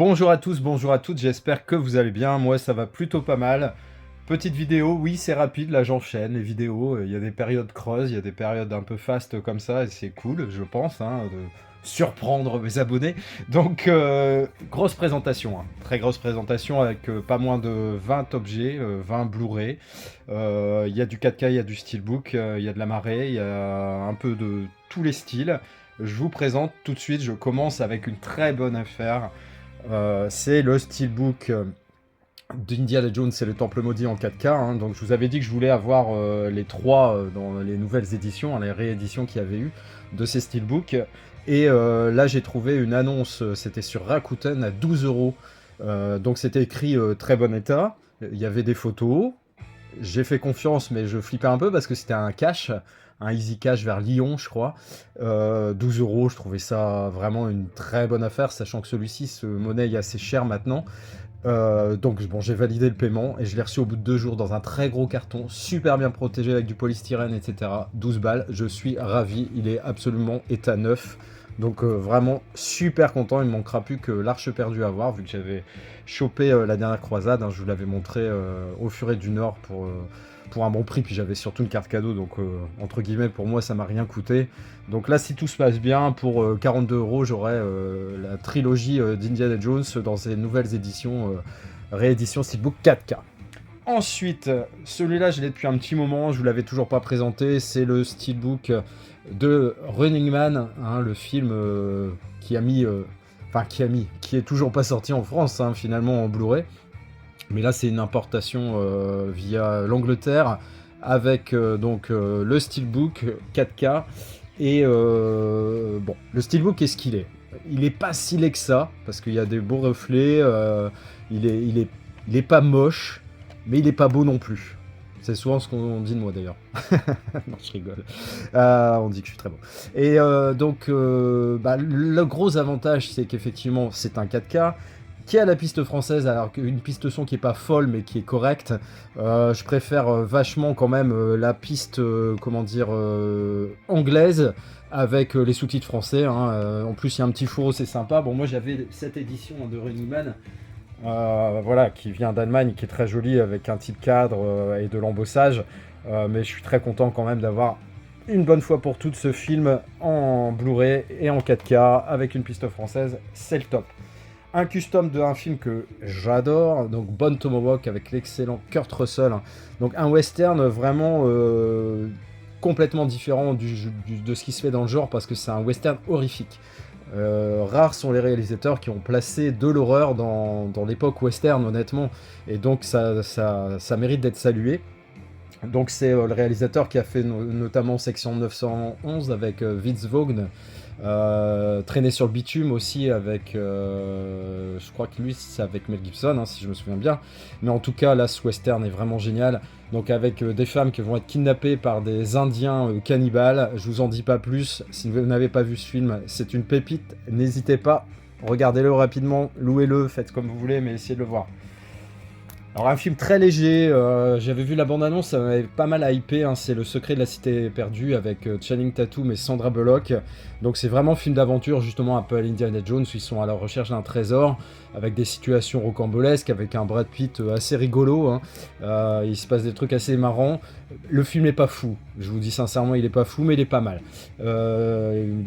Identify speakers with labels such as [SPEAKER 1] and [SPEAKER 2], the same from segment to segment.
[SPEAKER 1] Bonjour à tous, bonjour à toutes, j'espère que vous allez bien, moi ça va plutôt pas mal. Petite vidéo, oui c'est rapide, là j'enchaîne les vidéos, il y a des périodes creuses, il y a des périodes un peu fast comme ça, et c'est cool je pense, hein, de surprendre mes abonnés. Donc grosse présentation, hein, très grosse présentation avec pas moins de 20 objets, 20 Blu-ray. Il y a du 4K, il y a du Steelbook, il y a de la marée, il y a un peu de tous les styles. Je vous présente tout de suite, je commence avec une très bonne affaire. C'est le Steelbook d'Indiana Jones et le Temple Maudit en 4K. Hein. Donc je vous avais dit que je voulais avoir les trois dans les nouvelles éditions, hein, les rééditions qu'il y avait eu de ces Steelbooks. Et là j'ai trouvé une annonce, c'était sur Rakuten à 12 euros. Donc c'était écrit très bon état. Il y avait des photos. J'ai fait confiance, mais je flippais un peu parce que c'était un cash, un easy cash vers Lyon, je crois. 12 euros, je trouvais ça vraiment une très bonne affaire, sachant que celui-ci se monnaie assez cher maintenant. Donc bon, j'ai validé le paiement et je l'ai reçu au bout de 2 jours dans un très gros carton, super bien protégé avec du polystyrène, etc. 12 balles, je suis ravi, il est absolument état neuf. Donc vraiment super content, il ne manquera plus que l'Arche perdue à voir, vu que j'avais chopé la dernière croisade, hein, je vous l'avais montré au Furet du Nord pour un bon prix, puis j'avais surtout une carte cadeau, donc entre guillemets pour moi ça m'a rien coûté. Donc là si tout se passe bien, pour 42 euros j'aurai la trilogie d'Indiana Jones dans ses nouvelles éditions, réédition Steelbook 4K. Ensuite, celui-là, je l'ai depuis un petit moment, je vous l'avais toujours pas présenté, c'est le Steelbook de Running Man, hein, le film qui est toujours pas sorti en France, hein, finalement en Blu-ray. Mais là, c'est une importation via l'Angleterre avec donc le Steelbook 4K. Et bon, le Steelbook, qu'est-ce qu'il est? Il est pas si laid que ça, parce qu'il y a des beaux reflets, il est pas moche, mais il est pas beau non plus. C'est souvent ce qu'on dit de moi d'ailleurs. Non, je rigole. On dit que je suis très beau. Et donc, le gros avantage, c'est qu'effectivement, c'est un 4K qui a la piste française, alors qu'une piste son qui est pas folle, mais qui est correcte. Je préfère vachement quand même la piste, anglaise, avec les sous-titres français. Hein. En plus, il y a un petit fourreau, c'est sympa. Bon, moi, j'avais cette édition de Running Man. Voilà, qui vient d'Allemagne, qui est très jolie avec un type cadre et de l'embossage. Mais je suis très content quand même d'avoir une bonne fois pour toutes ce film en Blu-ray et en 4K avec une piste française, c'est le top. Un custom d'un film que j'adore, donc Bone Tomahawk avec l'excellent Kurt Russell. Donc un western vraiment complètement différent de ce qui se fait dans le genre parce que c'est un western horrifique. Rares sont les réalisateurs qui ont placé de l'horreur dans l'époque western, honnêtement, et donc ça mérite d'être salué. Donc c'est le réalisateur qui a fait notamment Section 911 avec Vince Vaughn, Traîner sur le bitume aussi avec, je crois que lui c'est avec Mel Gibson, hein, si je me souviens bien, mais en tout cas là ce western est vraiment génial. Donc avec des femmes qui vont être kidnappées par des indiens cannibales, je vous en dis pas plus, si vous n'avez pas vu ce film, c'est une pépite, n'hésitez pas, regardez-le rapidement, louez-le, faites comme vous voulez, mais essayez de le voir. Alors un film très léger, j'avais vu la bande-annonce, ça m'avait pas mal hypé, hein, c'est Le Secret de la Cité Perdue avec Channing Tatum et Sandra Bullock. Donc c'est vraiment un film d'aventure, justement un peu à l'Indiana Jones, où ils sont à la recherche d'un trésor, avec des situations rocambolesques, avec un Brad Pitt assez rigolo, hein. Il se passe des trucs assez marrants. Le film est pas fou, je vous dis sincèrement il est pas fou, mais il est pas mal.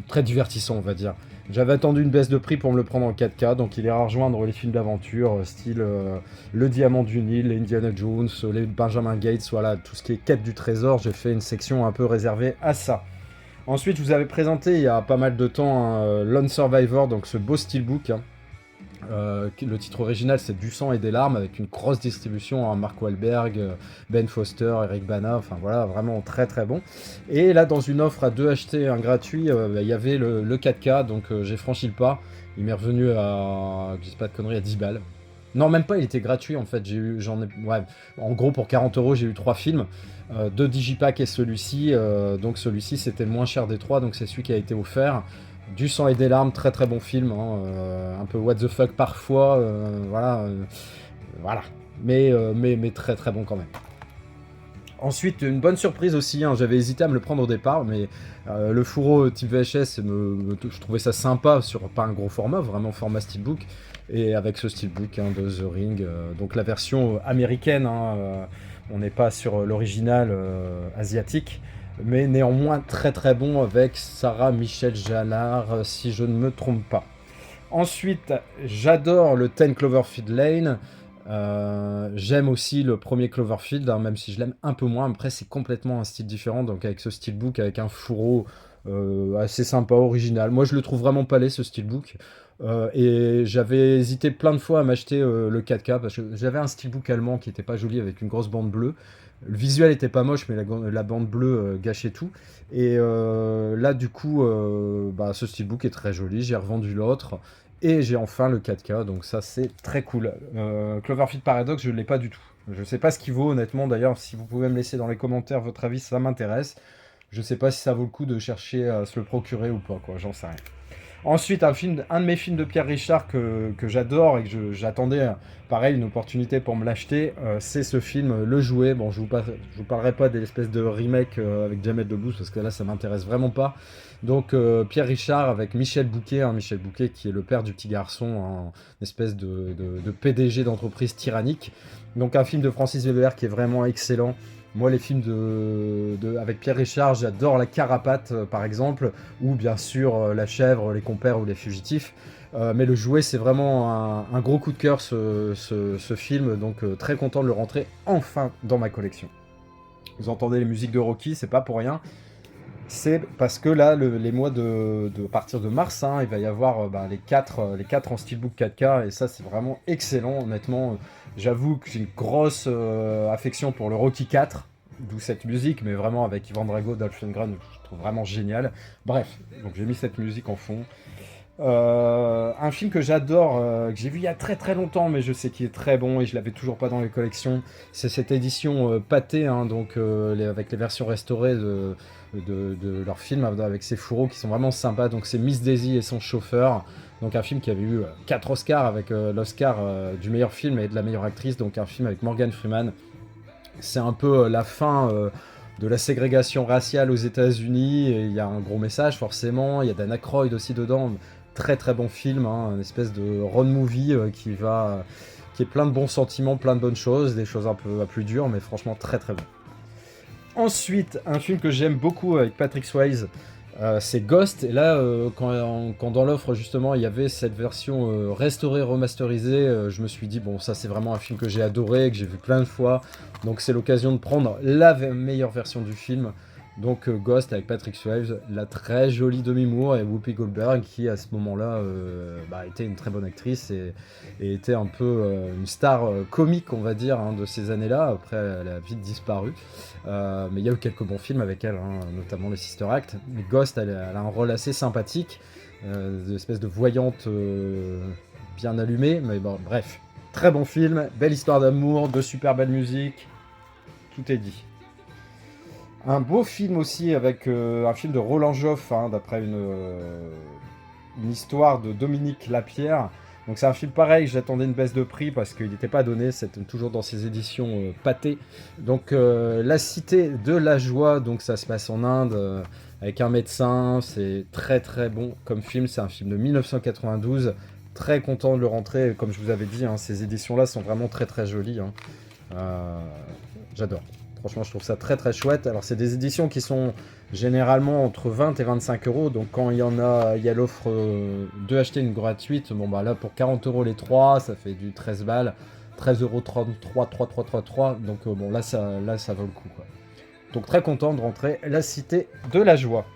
[SPEAKER 1] Très divertissant on va dire. J'avais attendu une baisse de prix pour me le prendre en 4K, donc il ira rejoindre les films d'aventure, style Le Diamant du Nil, les Indiana Jones, les Benjamin Gates, voilà, tout ce qui est quête du trésor, j'ai fait une section un peu réservée à ça. Ensuite, je vous avais présenté il y a pas mal de temps Lone Survivor, donc ce beau steelbook. Hein. Le titre original c'est Du sang et des larmes avec une grosse distribution, hein, Mark Wahlberg, Ben Foster, Eric Bana, enfin voilà, vraiment très très bon. Et là dans une offre à 2 achetés, un gratuit, il y avait le 4K, donc j'ai franchi le pas, il m'est revenu à, je dis pas de conneries, à 10 balles. Non même pas, il était gratuit en fait, ouais, en gros pour 40 euros j'ai eu 3 films, 2 digipack et celui-ci, donc celui-ci c'était le moins cher des 3, donc c'est celui qui a été offert. Du sang et des larmes, très très bon film, hein, un peu what the fuck parfois, voilà, voilà, mais très très bon quand même. Ensuite, une bonne surprise aussi, hein, j'avais hésité à me le prendre au départ, mais le fourreau type VHS, je trouvais ça sympa sur pas un gros format, vraiment format steelbook, et avec ce steelbook hein, de The Ring, donc la version américaine, hein, on n'est pas sur l'original asiatique, mais néanmoins très très bon avec Sarah Michelle Gellar, si je ne me trompe pas. Ensuite, j'adore le 10 Cloverfield Lane. J'aime aussi le premier Cloverfield, hein, même si je l'aime un peu moins. Après, c'est complètement un style différent, donc avec ce steelbook, avec un fourreau assez sympa, original. Moi, je le trouve vraiment palais, ce steelbook. Et j'avais hésité plein de fois à m'acheter le 4K, parce que j'avais un steelbook allemand qui était pas joli, avec une grosse bande bleue. Le visuel était pas moche, mais la bande bleue gâchait tout. Et là, du coup, bah, ce steelbook est très joli. J'ai revendu l'autre. Et j'ai enfin le 4K, donc ça c'est très cool. Cloverfield Paradox, je ne l'ai pas du tout. Je ne sais pas ce qu'il vaut honnêtement, d'ailleurs si vous pouvez me laisser dans les commentaires votre avis, ça m'intéresse. Je ne sais pas si ça vaut le coup de chercher à se le procurer ou pas, quoi, j'en sais rien. Ensuite, un de mes films de Pierre Richard que j'adore et que j'attendais, pareil, une opportunité pour me l'acheter, c'est ce film Le Jouet. Bon, je vous parlerai pas de l'espèce de remake avec Jamel Debbouze, parce que là, ça m'intéresse vraiment pas. Donc, Pierre Richard avec Michel Bouquet, hein, Michel Bouquet qui est le père du petit garçon, en espèce de PDG d'entreprise tyrannique. Donc, un film de Francis Weber qui est vraiment excellent. Moi, les films avec Pierre Richard, j'adore La Carapate, par exemple, ou bien sûr La Chèvre, Les Compères ou Les Fugitifs. Mais Le Jouet, c'est vraiment un gros coup de cœur, ce film, donc très content de le rentrer enfin dans ma collection. Vous entendez les musiques de Rocky, c'est pas pour rien. C'est parce que là, les mois à partir de mars, hein, il va y avoir les 4 en steelbook 4K, et ça, c'est vraiment excellent, honnêtement. J'avoue que j'ai une grosse affection pour le Rocky 4, d'où cette musique, mais vraiment avec Ivan Drago, Dolph Lundgren, je trouve vraiment génial. Bref, donc j'ai mis cette musique en fond. Un film que j'adore, que j'ai vu il y a très très longtemps, mais je sais qu'il est très bon et je l'avais toujours pas dans les collections. C'est cette édition pâtée, hein, donc avec les versions restaurées de leurs films, avec ces fourreaux qui sont vraiment sympas. Donc c'est Miss Daisy et son chauffeur. Donc un film qui avait eu 4 Oscars, avec l'Oscar du meilleur film et de la meilleure actrice. Donc un film avec Morgan Freeman. C'est un peu la fin de la ségrégation raciale aux États-Unis. Il y a un gros message forcément. Il y a Dan Aykroyd aussi dedans. Très très bon film, hein, une espèce de road movie qui est plein de bons sentiments, plein de bonnes choses, des choses un peu plus dures, mais franchement très très bon. Ensuite, un film que j'aime beaucoup avec Patrick Swayze, c'est Ghost. Et là, quand dans l'offre justement il y avait cette version restaurée, remasterisée, je me suis dit bon, ça c'est vraiment un film que j'ai adoré, que j'ai vu plein de fois, donc c'est l'occasion de prendre la meilleure version du film. Donc Ghost avec Patrick Swayze, la très jolie Demi Moore et Whoopi Goldberg qui à ce moment-là était une très bonne actrice et était un peu une star comique, on va dire, hein, de ces années-là. Après, elle a vite disparu. Mais il y a eu quelques bons films avec elle, hein, notamment les Sister Act. Mais Ghost, elle a un rôle assez sympathique, une espèce de voyante bien allumée. Mais bon, bref, très bon film, belle histoire d'amour, de super belle musique, tout est dit. Un beau film aussi avec un film de Roland Joff, hein, d'après une histoire de Dominique Lapierre. Donc c'est un film pareil, j'attendais une baisse de prix parce qu'il n'était pas donné, c'est toujours dans ses éditions pâtées. Donc La Cité de la Joie, donc ça se passe en Inde avec un médecin, c'est très très bon comme film, c'est un film de 1992. Très content de le rentrer, comme je vous avais dit, hein, ces éditions-là sont vraiment très très jolies. Hein. J'adore. Franchement, je trouve ça très très chouette. Alors, c'est des éditions qui sont généralement entre 20 et 25 euros. Donc, quand il y a l'offre de acheter une gratuite, bon bah là, pour 40 euros les 3, ça fait du 13 balles. 13,33 €, Donc, bon, là ça vaut le coup, quoi. Donc, très content de rentrer La Cité de la Joie.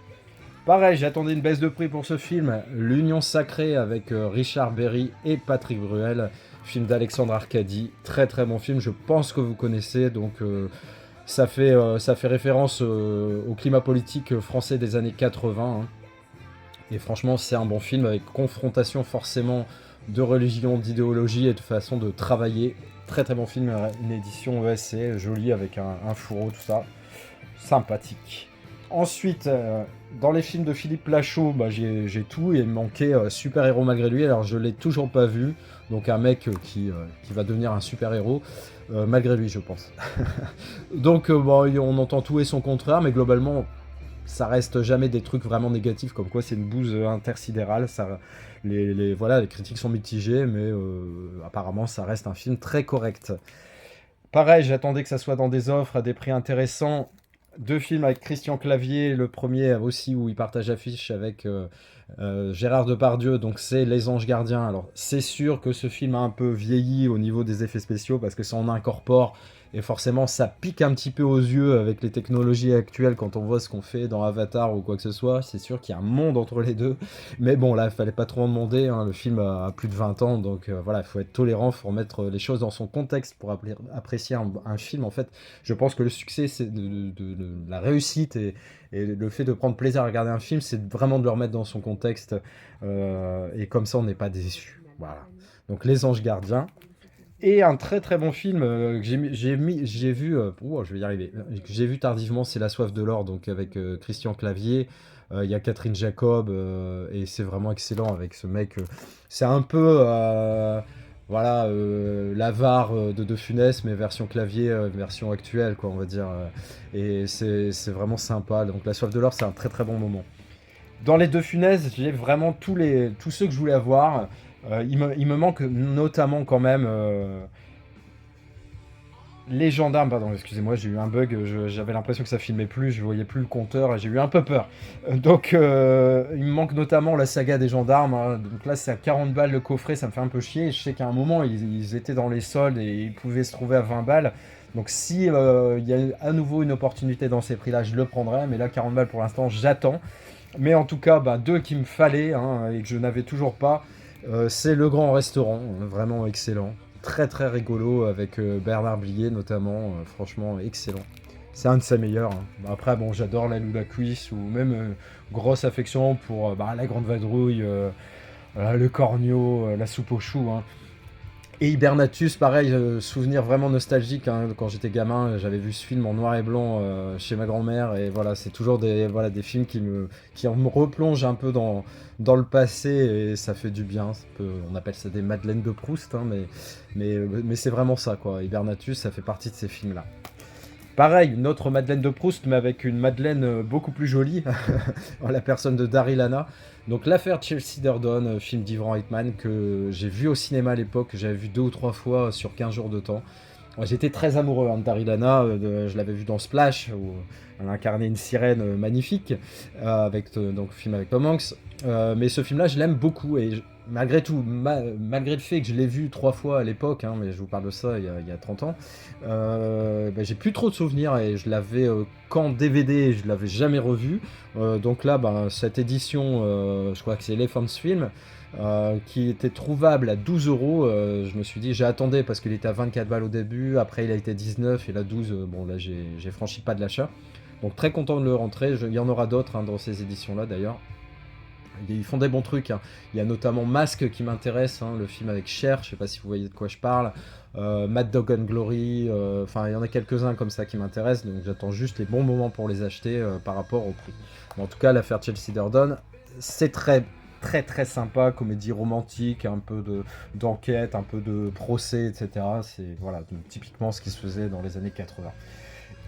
[SPEAKER 1] Pareil, j'attendais une baisse de prix pour ce film. L'Union Sacrée avec Richard Berry et Patrick Bruel. Film d'Alexandre Arcadi. Très très bon film. Je pense que vous connaissez. Donc, ça fait référence au climat politique français des années 80. Hein. Et franchement, c'est un bon film avec confrontation forcément de religion, d'idéologie et de façon de travailler. Très très bon film, une édition ESC, jolie avec un fourreau, tout ça. Sympathique. Ensuite, dans les films de Philippe Lachaud, bah, j'ai tout, et il me manquait super-héros malgré lui, alors je l'ai toujours pas vu, donc un mec qui va devenir un super-héros, malgré lui je pense. Donc bon, on entend tout et son contraire, mais globalement, ça reste jamais des trucs vraiment négatifs, comme quoi c'est une bouse intersidérale, voilà, les critiques sont mitigées, mais apparemment ça reste un film très correct. Pareil, j'attendais que ça soit dans des offres à des prix intéressants. Deux films avec Christian Clavier, le premier aussi où il partage affiche avec Gérard Depardieu, donc c'est Les Anges Gardiens. Alors c'est sûr que ce film a un peu vieilli au niveau des effets spéciaux parce que ça en incorpore, et forcément ça pique un petit peu aux yeux avec les technologies actuelles quand on voit ce qu'on fait dans Avatar ou quoi que ce soit. C'est sûr qu'il y a un monde entre les deux, mais bon là il fallait pas trop en demander, hein. Le film a plus de 20 ans, donc voilà, il faut être tolérant, il faut remettre les choses dans son contexte pour apprécier un film. En fait, je pense que le succès, c'est la réussite, et le fait de prendre plaisir à regarder un film, c'est vraiment de le remettre dans son contexte, et comme ça on n'est pas déçu. Voilà. Donc Les Anges Gardiens. Et un très très bon film que j'ai vu, je vais y arriver, que j'ai vu tardivement, c'est La Soif de l'or, donc avec Christian Clavier. Il y a Catherine Jacob, et c'est vraiment excellent avec ce mec. C'est un peu voilà, l'avare de De Funès, mais version Clavier, version actuelle, quoi, on va dire. Et c'est vraiment sympa. Donc La Soif de l'or, c'est un très très bon moment. Dans les De Funès, j'ai vraiment tous ceux que je voulais avoir. Il me manque notamment quand même les gendarmes, pardon, excusez-moi, j'ai eu un bug, j'avais l'impression que ça filmait plus, je voyais plus le compteur et j'ai eu un peu peur. Donc il me manque notamment la saga des gendarmes, hein. Donc là c'est à 40 balles le coffret, ça me fait un peu chier. Je sais qu'à un moment ils étaient dans les soldes et ils pouvaient se trouver à 20 balles. Donc si il y a à nouveau une opportunité dans ces prix-là, je le prendrai, mais là 40 balles pour l'instant, j'attends. Mais en tout cas, bah, deux qu'il me fallait, hein, et que je n'avais toujours pas, c'est Le Grand Restaurant, vraiment excellent. Très très rigolo avec Bernard Blier notamment, franchement excellent. C'est un de ses meilleurs, hein. Bah, après, bon, j'adore La Lula Cuisse, ou même grosse affection pour La Grande Vadrouille, Le Cornio, La Soupe aux choux, hein. Et Hibernatus, pareil, souvenir vraiment nostalgique, hein. Quand j'étais gamin, j'avais vu ce film en noir et blanc chez ma grand-mère, et voilà, c'est toujours des films qui me replongent un peu dans le passé, et ça fait du bien. On appelle ça des Madeleines de Proust, hein, mais c'est vraiment ça, quoi. Hibernatus, ça fait partie de ces films-là. Pareil, une autre Madeleine de Proust, mais avec une Madeleine beaucoup plus jolie, en la personne de Daryl Hannah. Donc l'affaire Chelsea Durdon, film d'Ivan Reitman, que j'ai vu au cinéma à l'époque, j'avais vu 2 ou 3 fois sur 15 jours de temps. J'étais très amoureux, hein, de Daryl Hannah, je l'avais vu dans Splash, où elle incarnait une sirène magnifique, avec donc film avec Tom Hanks. Mais ce film-là, je l'aime beaucoup, et malgré tout, malgré le fait que je l'ai vu 3 fois à l'époque, hein, mais je vous parle de ça il y a 30 ans, j'ai plus trop de souvenirs, et je l'avais qu'en DVD, et je l'avais jamais revu. Donc là, cette édition, je crois que c'est Elephant Film, qui était trouvable à 12 euros. Je me suis dit, j'ai attendu parce qu'il était à 24 balles au début, après il a été 19, et là 12, bon là j'ai franchi pas de l'achat. Donc très content de le rentrer, il y en aura d'autres, hein, dans ces éditions-là d'ailleurs. Ils font des bons trucs, hein. Il y a notamment Masque qui m'intéresse, hein, le film avec Cher, je sais pas si vous voyez de quoi je parle. Mad Dog and Glory, enfin il y en a quelques-uns comme ça qui m'intéressent, donc j'attends juste les bons moments pour les acheter par rapport au prix. Bon, en tout cas, l'affaire Chelsea Durdon, c'est très très très sympa, comédie romantique, un peu d'enquête, un peu de procès, etc. C'est voilà, typiquement ce qui se faisait dans les années 80.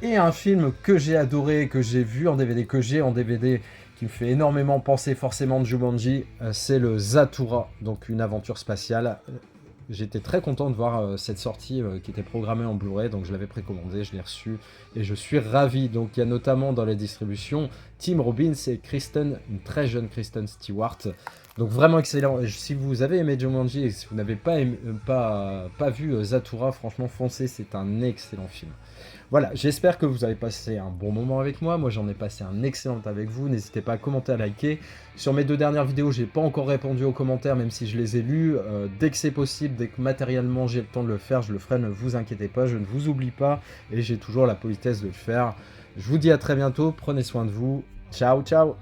[SPEAKER 1] Et un film que j'ai adoré, que j'ai vu en DVD, que j'ai en DVD, qui me fait énormément penser forcément de Jumanji, c'est le Zathura, donc une aventure spatiale. J'étais très content de voir cette sortie qui était programmée en Blu-ray, donc je l'avais précommandé, je l'ai reçu, et je suis ravi. Donc il y a notamment dans la distribution Tim Robbins et une très jeune Kristen Stewart. Donc vraiment excellent. Et si vous avez aimé Jumanji et si vous n'avez pas vu Zathura, franchement foncez, c'est un excellent film. Voilà, j'espère que vous avez passé un bon moment avec moi. Moi, j'en ai passé un excellent avec vous. N'hésitez pas à commenter, à liker. Sur mes 2 dernières vidéos, j'ai pas encore répondu aux commentaires, même si je les ai lus. Dès que c'est possible, dès que matériellement j'ai le temps de le faire, je le ferai. Ne vous inquiétez pas, je ne vous oublie pas et j'ai toujours la politesse de le faire. Je vous dis à très bientôt. Prenez soin de vous. Ciao, ciao.